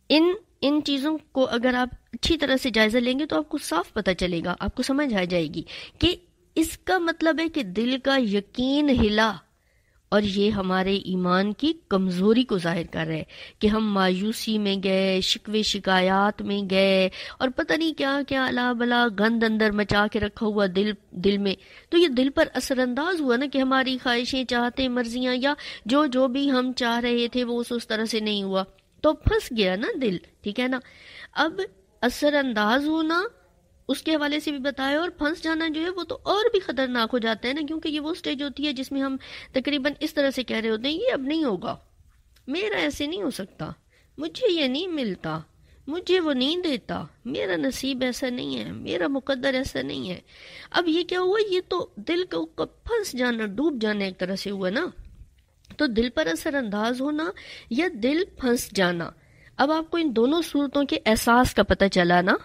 ان ان چیزوں کو اگر آپ اچھی طرح سے جائزہ لیں گے تو آپ کو صاف پتہ چلے گا، آپ کو سمجھ آ جائے گی کہ اس کا مطلب ہے کہ دل کا یقین ہلا، اور یہ ہمارے ایمان کی کمزوری کو ظاہر کر رہا ہے کہ ہم مایوسی میں گئے، شکوے شکایات میں گئے، اور پتہ نہیں کیا کیا الا بلا گند اندر مچا کے رکھا ہوا دل میں. تو یہ دل پر اثر انداز ہوا نا کہ ہماری خواہشیں، چاہتے، مرضیاں یا جو بھی ہم چاہ رہے تھے وہ اس طرح سے نہیں ہوا، تو پھنس گیا نا دل. ٹھیک ہے نا. اب اثر انداز ہونا اس کے حوالے سے بھی بتایا، اور پھنس جانا جو ہے وہ تو اور بھی خطرناک ہو جاتا ہے نا، کیونکہ یہ وہ سٹیج ہوتی ہے جس میں ہم تقریباً اس طرح سے کہہ رہے ہوتے ہیں یہ اب نہیں ہوگا، میرا ایسے نہیں ہو سکتا، مجھے یہ نہیں ملتا، مجھے وہ نہیں دیتا، میرا نصیب ایسا نہیں ہے، میرا مقدر ایسا نہیں ہے. اب یہ کیا ہوا؟ یہ تو دل کا پھنس جانا، ڈوب جانا ایک طرح سے ہوا نا. تو دل پر اثر انداز ہونا یا دل پھنس جانا. اب آپ کو ان دونوں صورتوں کے احساس کا پتہ چلا نا.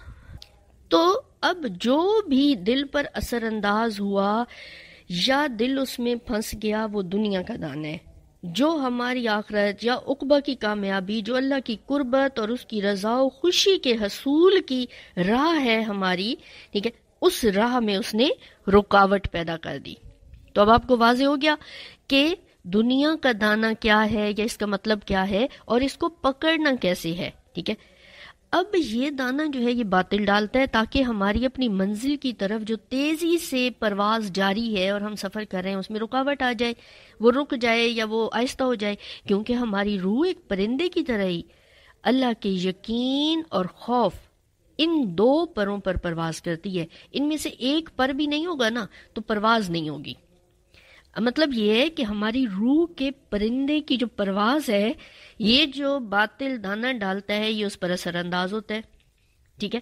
تو اب جو بھی دل پر اثر انداز ہوا یا دل اس میں پھنس گیا وہ دنیا کا دانہ ہے. جو ہماری آخرت یا عقبہ کی کامیابی، جو اللہ کی قربت اور اس کی رضا و خوشی کے حصول کی راہ ہے ہماری، ٹھیک ہے، اس راہ میں اس نے رکاوٹ پیدا کر دی. تو اب آپ کو واضح ہو گیا کہ دنیا کا دانہ کیا ہے یا اس کا مطلب کیا ہے اور اس کو پکڑنا کیسے ہے. ٹھیک ہے. اب یہ دانہ جو ہے یہ باطل ڈالتا ہے تاکہ ہماری اپنی منزل کی طرف جو تیزی سے پرواز جاری ہے اور ہم سفر کر رہے ہیں اس میں رکاوٹ آ جائے، وہ رک جائے یا وہ آہستہ ہو جائے، کیونکہ ہماری روح ایک پرندے کی طرح ہی اللہ کے یقین اور خوف ان دو پروں پر پرواز کرتی ہے. ان میں سے ایک پر بھی نہیں ہوگا نا تو پرواز نہیں ہوگی. مطلب یہ ہے کہ ہماری روح کے پرندے کی جو پرواز ہے، یہ جو باطل دانہ ڈالتا ہے یہ اس پر اثر انداز ہوتا ہے. ٹھیک ہے.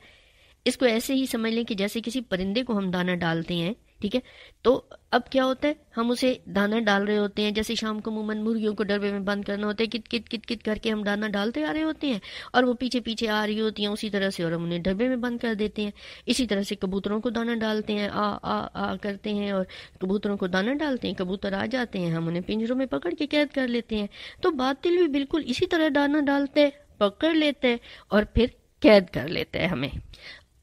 اس کو ایسے ہی سمجھ لیں کہ جیسے کسی پرندے کو ہم دانہ ڈالتے ہیں. ٹھیک ہے. تو اب کیا ہوتا ہے، ہم اسے دانہ ڈال رہے ہوتے ہیں، جیسے شام کو عموماً مرغیوں کو ڈربے میں بند کرنا ہوتا ہے، کٹ کٹ کٹ کٹ کر کے ہم دانہ ڈالتے آ رہے ہوتے ہیں اور وہ پیچھے پیچھے آ رہی ہوتی ہیں اسی طرح سے، اور ہم انہیں ڈربے میں بند کر دیتے ہیں. اسی طرح سے کبوتروں کو دانہ ڈالتے ہیں، آ آ آ کرتے ہیں اور کبوتروں کو دانہ ڈالتے ہیں، کبوتر آ جاتے ہیں، ہم انہیں پنجروں میں پکڑ کے قید کر لیتے ہیں. تو باطل بھی بالکل اسی طرح دانہ ڈالتے، پکڑ لیتے اور پھر قید کر لیتے ہیں ہمیں.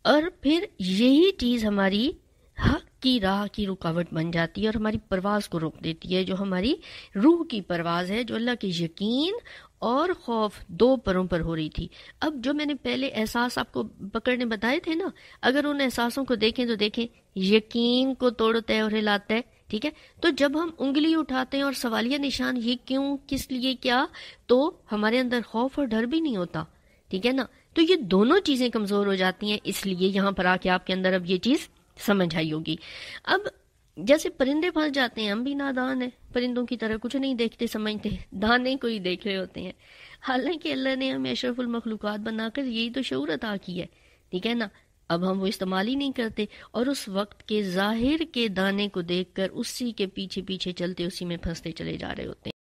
اور پھر یہی چیز ہماری حق کی راہ کی رکاوٹ بن جاتی ہے اور ہماری پرواز کو روک دیتی ہے، جو ہماری روح کی پرواز ہے، جو اللہ کے یقین اور خوف دو پروں پر ہو رہی تھی. اب جو میں نے پہلے احساس آپ کو پکڑنے بتائے تھے نا، اگر ان احساسوں کو دیکھیں تو دیکھیں یقین کو توڑتا ہے اور ہلاتا ہے. ٹھیک ہے. تو جب ہم انگلی اٹھاتے ہیں اور سوالیہ نشان یہ کیوں، کس لیے، کیا، تو ہمارے اندر خوف اور ڈر بھی نہیں ہوتا. ٹھیک ہے نا. تو یہ دونوں چیزیں کمزور ہو جاتی ہیں، اس لیے یہاں پر آ کے آپ کے اندر اب یہ چیز سمجھ آئی ہوگی. اب جیسے پرندے پھنس جاتے ہیں، ہم بھی نادان ہیں، پرندوں کی طرح کچھ نہیں دیکھتے سمجھتے، دانے کو ہی دیکھ رہے ہوتے ہیں، حالانکہ اللہ نے ہمیں اشرف المخلوقات بنا کر یہی تو شعور عطا کی ہے. ٹھیک ہے نا. اب ہم وہ استعمال ہی نہیں کرتے، اور اس وقت کے ظاہر کے دانے کو دیکھ کر اسی کے پیچھے پیچھے چلتے، اسی میں پھنستے چلے جا رہے ہوتے ہیں.